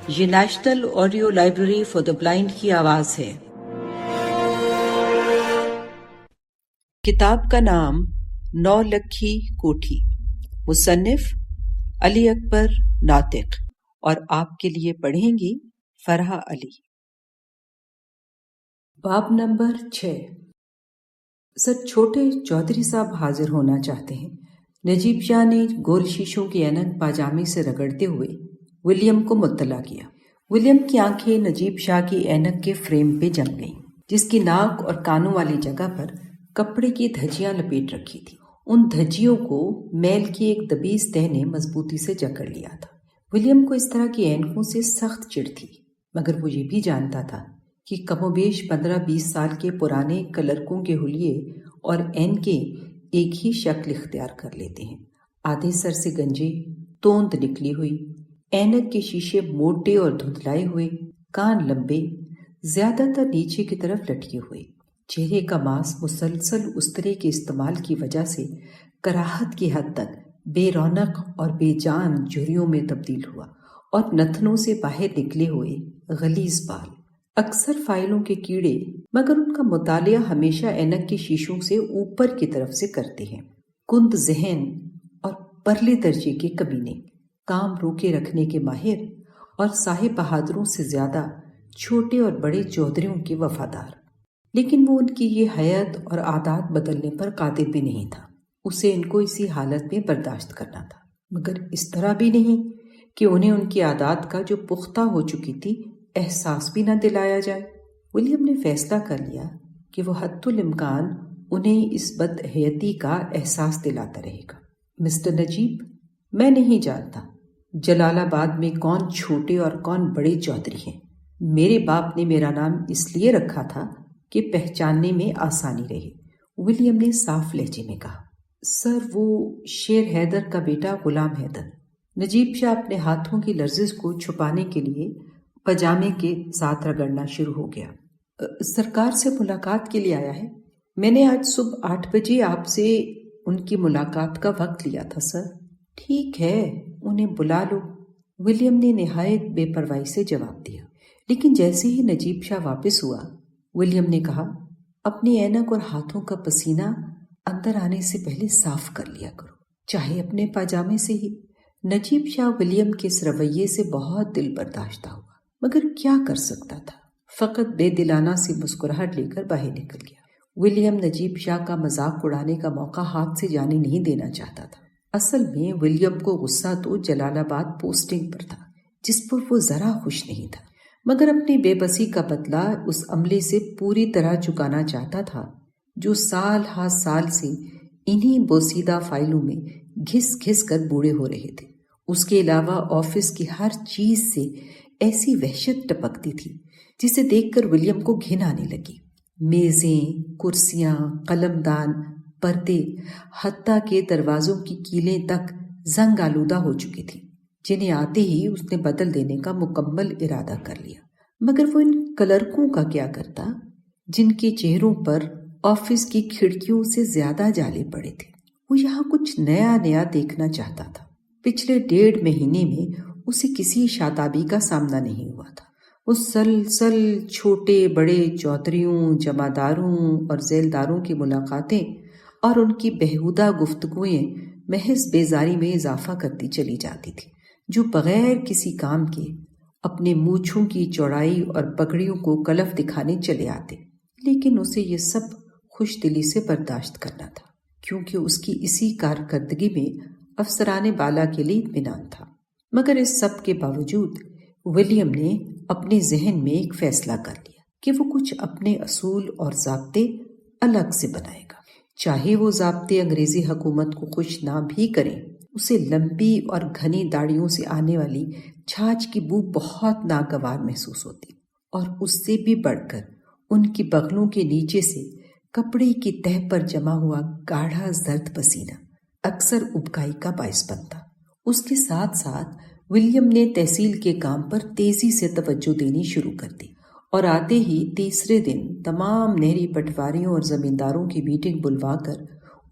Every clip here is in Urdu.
یہ national audio library for the blind کی آواز ہے۔ کتاب کا نام 9 لکھی کوٹھی، مصنف علی اکبر ناطق، اور آپ کے لیے پڑھیں گی فرحہ علی۔ باب نمبر 6۔ سر چھوٹے چودھری صاحب حاضر ہونا چاہتے ہیں۔ نجیب شاہ نے گول شیشوں کی اینک پاجامے سے رگڑتے ہوئے ولیم کو مطلع کیا۔ ولیم کی آنکھیں نجیب شاہ کی اینک کے فریم پہ جم گئیں، جس کی ناک اور کانوں والی جگہ پر کپڑے کی دھجیاں لپیٹ رکھی تھی۔ ان دھجیوں کو میل کی ایک دبیز تہ نے مضبوطی سے جکڑ لیا تھا۔ ولیم کو اس طرح کی اینکوں سے سخت چڑ تھی، مگر وہ یہ بھی جانتا تھا کہ کم و بیش 15-20 سال کے پرانے کلرکوں کے حلیے اور اینکیں ایک ہی شکل اختیار کر لیتے ہیں، آدھے سر سے گنجے، توند نکلی ہوئی، اینک کے شیشے موٹے اور دھندلائے ہوئے، کان لمبے، زیادہ تر نیچے کی طرف لٹکے ہوئے۔ چہرے کا ماس مسلسل استرے کے استعمال کی وجہ سے کراہت کی حد تک بے رونق اور بے جان جھریوں میں تبدیل ہوا، اور نتنوں سے باہر نکلے ہوئے غلیظ بال، اکثر فائلوں کے کیڑے، مگر ان کا مطالعہ ہمیشہ اینک کے شیشوں سے اوپر کی طرف سے کرتے ہیں۔ کند ذہن اور پرلے درجے کے کمینے، کام روکے رکھنے کے ماہر، اور صاحب بہادروں سے زیادہ چھوٹے اور بڑے چودھریوں کے وفادار۔ لیکن وہ ان کی یہ حیت اور عادات بدلنے پر قادر بھی نہیں تھا۔ اسے ان کو اسی حالت میں برداشت کرنا تھا، مگر اس طرح بھی نہیں کہ انہیں ان کی عادات کا جو پختہ ہو چکی تھی احساس بھی نہ دلایا جائے۔ ولیم نے فیصلہ کر لیا کہ وہ حتی الامکان انہیں اس بدحیتی کا احساس دلاتا رہے گا۔ مسٹر نجیب، میں نہیں جانتا جلال آباد میں کون چھوٹے اور کون بڑے چودھری ہیں۔ میرے باپ نے میرا نام اس لیے رکھا تھا کہ پہچاننے میں آسانی رہے، ولیم نے صاف لہجے میں کہا۔ سر، وہ شیر حیدر کا بیٹا غلام حیدر۔ نجیب شاہ اپنے ہاتھوں کی لرزش کو چھپانے کے لیے پاجامے کے ساتھ رگڑنا شروع ہو گیا۔ سرکار سے ملاقات کے لیے آیا ہے۔ میں نے آج صبح 8 بجے آپ سے ان کی ملاقات کا وقت لیا تھا سر۔ ٹھیک ہے، انہیں بلا لو، ولیم نے نہایت بے پرواہی سے جواب دیا۔ لیکن جیسے ہی نجیب شاہ واپس ہوا، ولیم نے کہا، اپنی اینک اور ہاتھوں کا پسینہ اندر آنے سے پہلے صاف کر لیا کرو، چاہے اپنے پاجامے سے ہی۔ نجیب شاہ ولیم کے اس رویے سے بہت دل برداشتہ ہوا، مگر کیا کر سکتا تھا؟ فقط بے دلانہ سی مسکراہٹ لے کر باہر نکل گیا۔ ولیم نجیب شاہ کا مذاق اڑانے کا موقع ہاتھ سے جانے نہیں دینا چاہتا تھا۔ اصل میں ولیم کو غصہ تو جلال آباد پوسٹنگ پر تھا، جس پر وہ ذرا خوش نہیں تھا، مگر اپنی بے بسی کا بدلہ اس عملے سے پوری طرح چکانا چاہتا تھا جو سال ہا سال سے انہی بوسیدہ فائلوں میں گھس گھس کر بوڑھے ہو رہے تھے۔ اس کے علاوہ آفس کی ہر چیز سے ایسی وحشت ٹپکتی تھی جسے دیکھ کر ولیم کو گھن آنے لگی۔ میزیں، کرسیاں، قلم دان، پردے، حتیٰ کہ دروازوں کی کیلیں تک زنگ آلودہ ہو چکی تھی، جنہیں آتے ہی اس نے بدل دینے کا مکمل ارادہ کر لیا۔ مگر وہ ان کلرکوں کا کیا کرتا جن کے چہروں پر آفس کی کھڑکیوں سے زیادہ جالے پڑے تھے؟ وہ یہاں کچھ نیا نیا دیکھنا چاہتا تھا۔ پچھلے 1.5 مہینے میں اسے کسی شادابی کا سامنا نہیں ہوا تھا۔ مسلسل چھوٹے بڑے چودھریوں، جماداروں اور ذیلداروں کی ملاقاتیں اور ان کی بےہودہ گفتگویں محض بیزاری میں اضافہ کرتی چلی جاتی تھی، جو بغیر کسی کام کے اپنے مونچھوں کی چوڑائی اور پگڑیوں کو کلف دکھانے چلے آتے۔ لیکن اسے یہ سب خوش دلی سے برداشت کرنا تھا، کیونکہ اس کی اسی کارکردگی میں افسران بالا کے لیے اطمینان تھا۔ مگر اس سب کے باوجود ولیم نے اپنے ذہن میں ایک فیصلہ کر لیا کہ وہ کچھ اپنے اصول اور ضابطے الگ سے بنائے گا، چاہے وہ ضابطے انگریزی حکومت کو خوش نہ بھی کریں۔ اسے لمبی اور گھنی داڑھیوں سے آنے والی چھاچھ کی بو بہت ناگوار محسوس ہوتی، اور اس سے بھی بڑھ کر ان کی بغلوں کے نیچے سے کپڑے کی تہ پر جمع ہوا گاڑھا زرد پسینہ اکثر ابکائی کا باعث بنتا۔ اس کے ساتھ ساتھ ولیم نے تحصیل کے کام پر تیزی سے توجہ دینی شروع کر دی، اور آتے ہی تیسرے دن تمام نہری پٹواریوں اور زمینداروں کی میٹنگ بلوا کر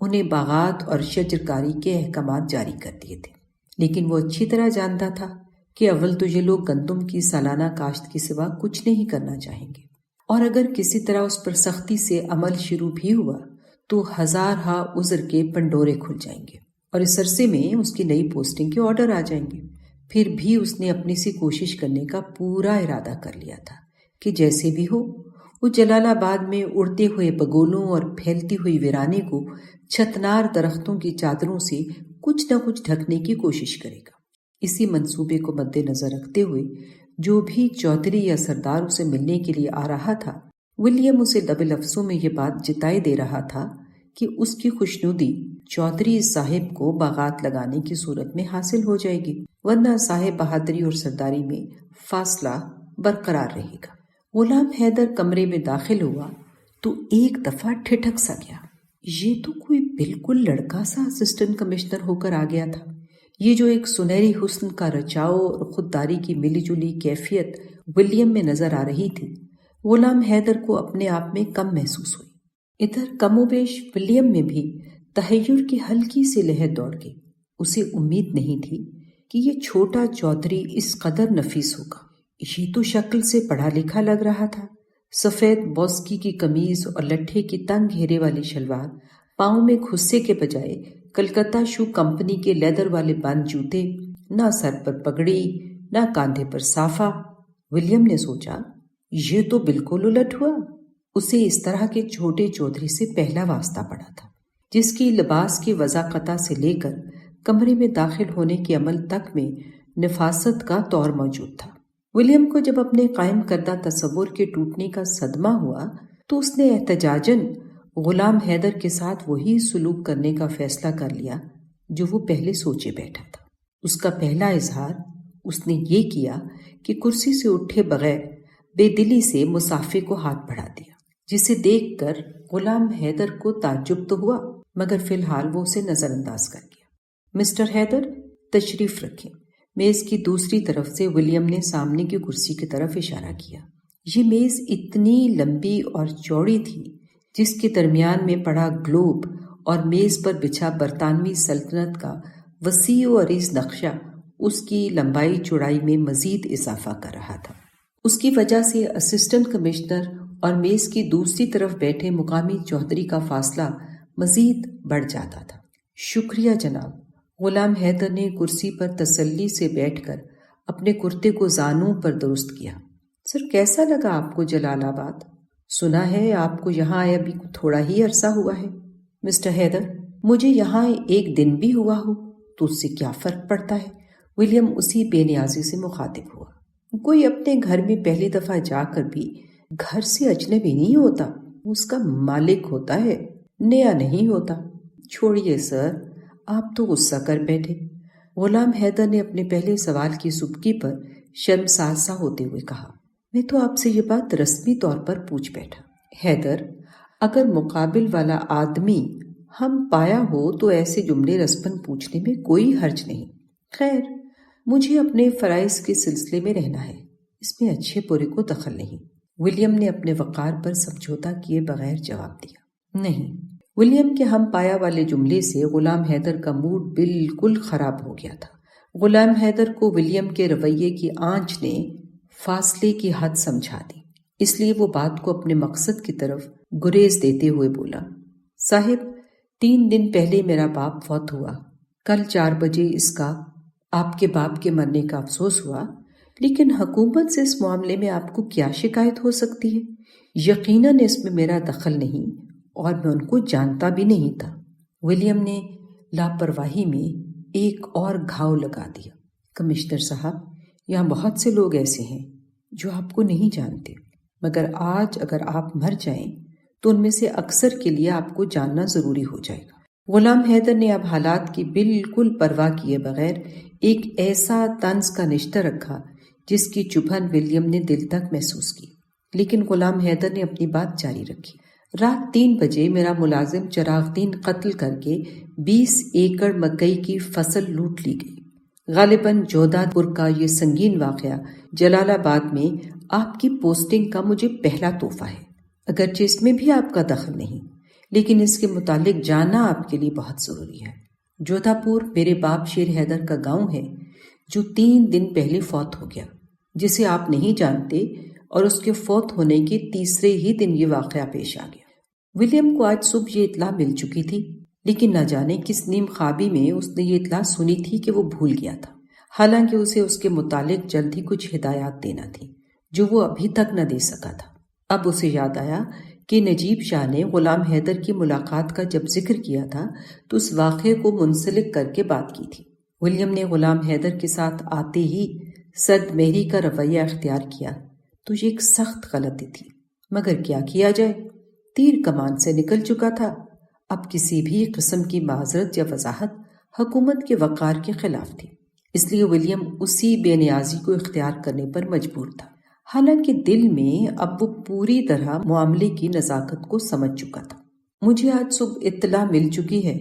انہیں باغات اور شجرکاری کے احکامات جاری کر دیے تھے۔ لیکن وہ اچھی طرح جانتا تھا کہ اول تو یہ لوگ گندم کی سالانہ کاشت کے سوا کچھ نہیں کرنا چاہیں گے، اور اگر کسی طرح اس پر سختی سے عمل شروع بھی ہوا تو ہزار ہا عذر کے پنڈورے کھل جائیں گے، اور اس عرصے میں اس کی نئی پوسٹنگ کے آرڈر آ جائیں گے۔ پھر بھی اس نے اپنی سی کوشش کرنے کا پورا ارادہ کر لیا تھا کہ جیسے بھی ہو وہ جلال آباد میں اڑتے ہوئے بگولوں اور پھیلتی ہوئی ویرانے کو چھتنار درختوں کی چادروں سے کچھ نہ کچھ ڈھکنے کی کوشش کرے گا۔ اسی منصوبے کو مد نظر رکھتے ہوئے جو بھی چودھری یا سردار اسے ملنے کے لیے آ رہا تھا، ولیم اسے دبے لفظوں میں یہ بات جتائے دے رہا تھا کہ اس کی خوشنودی چودھری صاحب کو باغات لگانے کی صورت میں حاصل ہو جائے گی، ورنہ صاحب بہادری اور سرداری میں فاصلہ برقرار رہے گا۔ غلام حیدر کمرے میں داخل ہوا تو ایک دفعہ ٹھٹک سا گیا۔ یہ تو کوئی بالکل لڑکا سا اسسٹنٹ کمشنر ہو کر آ گیا تھا۔ یہ جو ایک سنہری حسن کا رچاؤ اور خودداری کی ملی جلی کیفیت ولیم میں نظر آ رہی تھی، غلام حیدر کو اپنے آپ میں کم محسوس ہوئی۔ ادھر کم و بیش ولیم میں بھی تحیر کی ہلکی سی لہر دوڑ گئی۔ اسے امید نہیں تھی کہ یہ چھوٹا چودھری اس قدر نفیس ہوگا۔ یہ تو شکل سے پڑھا لکھا لگ رہا تھا۔ سفید بوسکی کی قمیض اور لٹھے کی تنگ گھیرے والی شلوار، پاؤں میں کھسے کے بجائے کلکتہ شو کمپنی کے لیدر والے بند جوتے، نہ سر پر پگڑی نہ کاندھے پر صافہ۔ ولیم نے سوچا یہ تو بالکل الٹ ہوا۔ اسے اس طرح کے چھوٹے چودھری سے پہلا واسطہ پڑا تھا جس کی لباس کی وضاقتہ سے لے کر کمرے میں داخل ہونے کے عمل تک میں نفاست کا طور موجود تھا۔ ولیم کو جب اپنے قائم کردہ تصور کے ٹوٹنے کا صدمہ ہوا تو اس نے احتجاجاً غلام حیدر کے ساتھ وہی سلوک کرنے کا فیصلہ کر لیا جو وہ پہلے سوچے بیٹھا تھا۔ اس کا پہلا اظہار اس نے یہ کیا کہ کرسی سے اٹھے بغیر بے دلی سے مسافے کو ہاتھ بڑھا دیا، جسے دیکھ کر غلام حیدر کو تعجب تو ہوا مگر فی الحال وہ اسے نظر انداز کر گیا۔ مسٹر حیدر تشریف رکھیں۔ میز کی دوسری طرف سے ولیم نے سامنے کی کرسی کی طرف اشارہ کیا۔ یہ میز اتنی لمبی اور چوڑی تھی جس کے درمیان میں پڑا گلوب اور میز پر بچھا برطانوی سلطنت کا وسیع و عریض نقشہ اس کی لمبائی چوڑائی میں مزید اضافہ کر رہا تھا۔ اس کی وجہ سے اسسٹنٹ کمشنر اور میز کی دوسری طرف بیٹھے مقامی چودھری کا فاصلہ مزید بڑھ جاتا تھا۔ شکریہ جناب۔ غلام حیدر نے کرسی پر تسلی سے بیٹھ کر اپنے کرتے کو زانوں پر درست کیا۔ سر کیسا لگا آپ کو جلال آباد؟ سنا ہے آپ کو یہاں آئے ابھی تھوڑا ہی عرصہ ہوا ہے۔ مسٹر حیدر مجھے یہاں ایک دن بھی ہوا ہو تو اس سے کیا فرق پڑتا ہے؟ ولیم اسی بے نیازی سے مخاطب ہوا۔ کوئی اپنے گھر میں پہلی دفعہ جا کر بھی گھر سے اجنبی نہیں ہوتا، اس کا مالک ہوتا ہے، نیا نہیں ہوتا۔ چھوڑیے سر، آپ تو غصہ کر بیٹھے۔ غلام حیدر نے اپنے پہلے سوال کی سبکی پر شرمسار سا ہوتے ہوئے کہا، میں تو آپ سے یہ بات رسمی طور پر پوچھ بیٹھا۔ حیدر، اگر مقابل والا آدمی ہم پایا ہو تو ایسے جملے رسماً پوچھنے میں کوئی حرج نہیں۔ خیر، مجھے اپنے فرائض کے سلسلے میں رہنا ہے، اس میں اچھے برے کو دخل نہیں۔ ولیم نے اپنے وقار پر سمجھوتا کیے بغیر جواب دیا۔ نہیں۔ ولیم کے ہم پایا والے جملے سے غلام حیدر کا موڈ بالکل خراب ہو گیا تھا۔ غلام حیدر کو ولیم کے رویے کی آنچ نے فاصلے کی حد سمجھا دی، اس لیے وہ بات کو اپنے مقصد کی طرف گریز دیتے ہوئے بولا، صاحب 3 دن پہلے میرا باپ فوت ہوا۔ کل 4 بجے اس کا آپ کے باپ کے مرنے کا افسوس ہوا، لیکن حکومت سے اس معاملے میں آپ کو کیا شکایت ہو سکتی ہے؟ یقیناً اس میں میرا دخل نہیں اور میں ان کو جانتا بھی نہیں تھا۔ ولیم نے لاپرواہی میں ایک اور گھاؤ لگا دیا۔ کمشنر صاحب، یہاں بہت سے لوگ ایسے ہیں جو آپ کو نہیں جانتے، مگر آج اگر آپ مر جائیں تو ان میں سے اکثر کے لیے آپ کو جاننا ضروری ہو جائے گا۔ غلام حیدر نے اب حالات کی بالکل پرواہ کیے بغیر ایک ایسا طنز کا نشتہ رکھا جس کی چبھن ولیم نے دل تک محسوس کی، لیکن غلام حیدر نے اپنی بات جاری رکھی۔ رات 3 بجے میرا ملازم چراغ دین قتل کر کے 20 ایکڑ مکئی کی فصل لوٹ لی گئی۔ غالباً جودھا پور کا یہ سنگین واقعہ جلال آباد میں آپ کی پوسٹنگ کا مجھے پہلا تحفہ ہے۔ اگرچہ اس میں بھی آپ کا دخل نہیں، لیکن اس کے متعلق جاننا آپ کے لیے بہت ضروری ہے۔ جودھا پور میرے باپ شیر حیدر کا گاؤں ہے جو 3 دن پہلے فوت ہو گیا، جسے آپ نہیں جانتے، اور اس کے فوت ہونے کے تیسرے ہی دن یہ واقعہ پیش آ گیا۔ ولیم کو آج صبح یہ اطلاع مل چکی تھی، لیکن نہ جانے کس نیم خوابی میں اس نے یہ اطلاع سنی تھی کہ وہ بھول گیا تھا، حالانکہ اسے اس کے متعلق جلد ہی کچھ ہدایات دینا تھی جو وہ ابھی تک نہ دے سکا تھا۔ اب اسے یاد آیا کہ نجیب شاہ نے غلام حیدر کی ملاقات کا جب ذکر کیا تھا تو اس واقعے کو منسلک کر کے بات کی تھی۔ ولیم نے غلام حیدر کے ساتھ آتے ہی سرد مہری کا رویہ اختیار کیا تو یہ ایک سخت غلطی تھی، مگر کیا کیا جائے، تیر کمان سے نکل چکا تھا۔ اب کسی بھی قسم کی معذرت یا وضاحت حکومت کے وقار کے خلاف تھی، اس لیے ولیم اسی بے نیازی کو اختیار کرنے پر مجبور تھا، حالانکہ دل میں اب وہ پوری طرح معاملے کی نزاکت کو سمجھ چکا تھا۔ مجھے آج صبح اطلاع مل چکی ہے،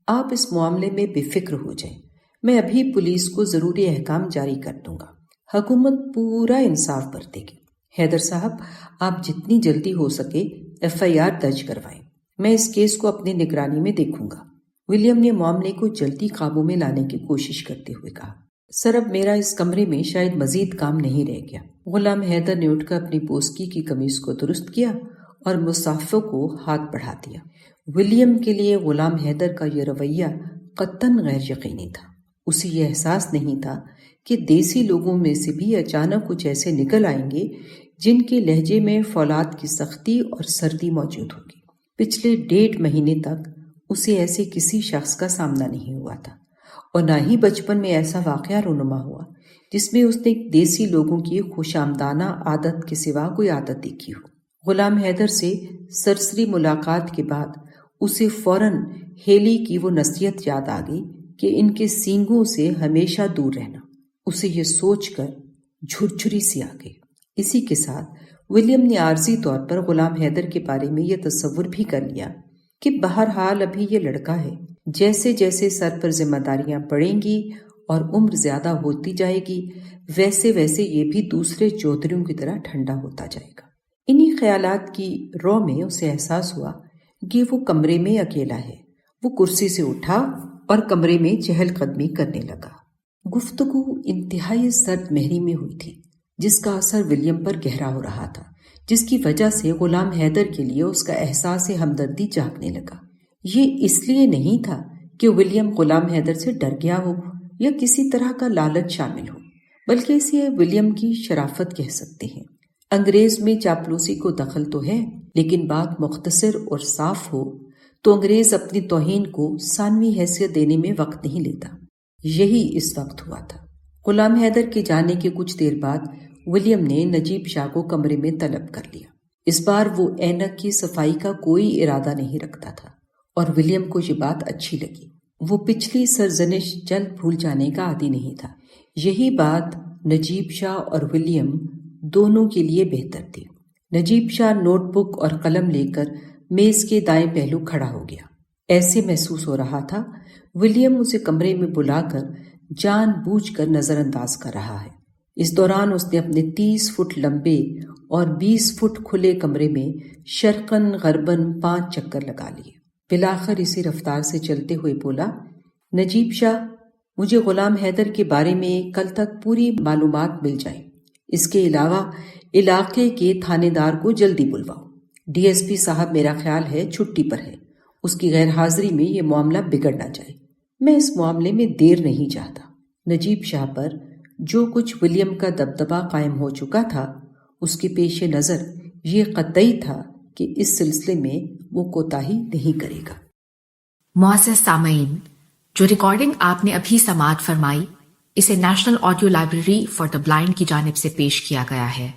آپ اس معاملے میں بے فکر ہو جائیں، میں ابھی پولیس کو ضروری احکام جاری کر دوں گا، حکومت پورا انصاف برتے گی۔ حیدر صاحب، آپ جتنی جلدی ہو سکے FIR درج کروائیں، میں اس کیس کو اپنی نگرانی میں دیکھوں گا۔ ولیم نے معاملے کو جلدی قابو میں لانے کی کوشش کرتے ہوئے کہا، سر اب میرا اس کمرے میں شاید مزید کام نہیں رہ گیا۔ غلام حیدر نے اٹھ کر اپنی پوسکی کی قمیض کو درست کیا اور مصافوں کو ہاتھ بڑھا دیا۔ ولیم کے لیے غلام حیدر کا یہ رویہ قطعاً غیر یقینی تھا۔ اسے یہ احساس نہیں تھا کہ دیسی لوگوں میں سے بھی اچانک کچھ ایسے نکل آئیں گے جن کے لہجے میں فولاد کی سختی اور سردی موجود ہوگی۔ پچھلے 1.5 مہینے تک اسے ایسے کسی شخص کا سامنا نہیں ہوا تھا، اور نہ ہی بچپن میں ایسا واقعہ رونما ہوا جس میں اس نے دیسی لوگوں کی خوش آمدانہ عادت کے سوا کوئی عادت دیکھی ہو۔ غلام حیدر سے سرسری ملاقات کے بعد اسے فوراً ہیلی کی وہ نصیحت یاد آ گئی کہ ان کے سینگوں سے ہمیشہ دور رہنا۔ اسے یہ سوچ کر جھرجھری سی آ گئی۔ اسی کے ساتھ ولیم نے عارضی طور پر غلام حیدر کے بارے میں یہ تصور بھی کر لیا کہ بہرحال ابھی یہ لڑکا ہے، جیسے جیسے سر پر ذمہ داریاں پڑیں گی اور عمر زیادہ ہوتی جائے گی، ویسے ویسے یہ بھی دوسرے چودھریوں کی طرح ٹھنڈا ہوتا جائے گا۔ انہی خیالات کی رو میں اسے احساس ہوا کہ وہ کمرے میں اکیلا ہے۔ وہ کرسی سے اٹھا اور کمرے میں چہل قدمی کرنے لگا۔ گفتگو انتہائی سرد مہری میں ہوئی تھی، جس کا اثر ولیم پر گہرا ہو رہا تھا، جس کی وجہ سے غلام حیدر کے لیے اس کا احساس ہمدردی جاگنے لگا۔ یہ اس لیے نہیں تھا کہ ولیم غلام حیدر سے ڈر گیا ہو یا کسی طرح کا لالچ شامل ہو، بلکہ اسے ولیم کی شرافت کہہ سکتے ہیں۔ انگریز میں چاپلوسی کو دخل تو ہے، لیکن بات مختصر اور صاف ہو تو انگریز اپنی توہین کو ثانوی حیثیت دینے میں وقت نہیں لیتا۔ یہی اس وقت ہوا تھا۔ غلام حیدر کے جانے کے کچھ دیر بعد ولیم نے نجیب شاہ کو کمرے میں طلب کر لیا۔ اس بار وہ اینک کی صفائی کا کوئی ارادہ نہیں رکھتا تھا، اور ولیم کو یہ بات اچھی لگی۔ وہ پچھلی سرزنش جلد بھول جانے کا عادی نہیں تھا۔ یہی بات نجیب شاہ اور ولیم دونوں کے لیے بہتر تھی۔ نجیب شاہ نوٹ بک اور قلم لے کر میز کے دائیں پہلو کھڑا ہو گیا۔ ایسے محسوس ہو رہا تھا ولیم اسے کمرے میں بلا کر جان بوجھ کر نظر انداز کر رہا ہے۔ اس دوران اس نے اپنے 30 فٹ لمبے اور 20 فٹ کھلے کمرے میں شرقاً غرباً 5 چکر لگا لیے۔ بالآخر اسی رفتار سے چلتے ہوئے بولا، نجیب شاہ، مجھے غلام حیدر کے بارے میں کل تک پوری معلومات مل جائیں۔ اس کے علاوہ علاقے کے تھانے دار کو جلدی بلواؤ۔ DSP صاحب میرا خیال ہے چھٹی پر ہے، اس کی غیر حاضری میں یہ معاملہ بگڑ نہ جائے۔ میں اس معاملے میں دیر نہیں چاہتا۔ نجیب شاہ پر جو کچھ ولیم کا دبدبہ قائم ہو چکا تھا، اس کے پیش نظر یہ قطعی تھا کہ اس سلسلے میں وہ کوتاہی نہیں کرے گا۔ معزز سامعین، جو ریکارڈنگ آپ نے ابھی سماعت فرمائی، اسے national audio library for the blind کی جانب سے پیش کیا گیا ہے۔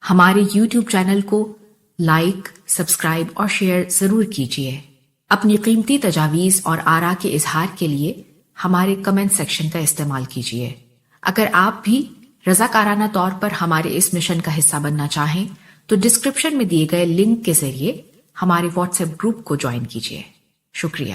ہمارے YouTube چینل کو لائک، سبسکرائب اور شیئر ضرور کیجیے۔ اپنی قیمتی تجاویز اور آراء کے اظہار کے لیے ہمارے کمنٹ سیکشن کا استعمال کیجیے۔ اگر آپ بھی رضاکارانہ طور پر ہمارے اس مشن کا حصہ بننا چاہیں تو ڈسکرپشن میں دیے گئے لنک کے ذریعے ہمارے واٹس ایپ گروپ کو جوائن کیجیے۔ شکریہ۔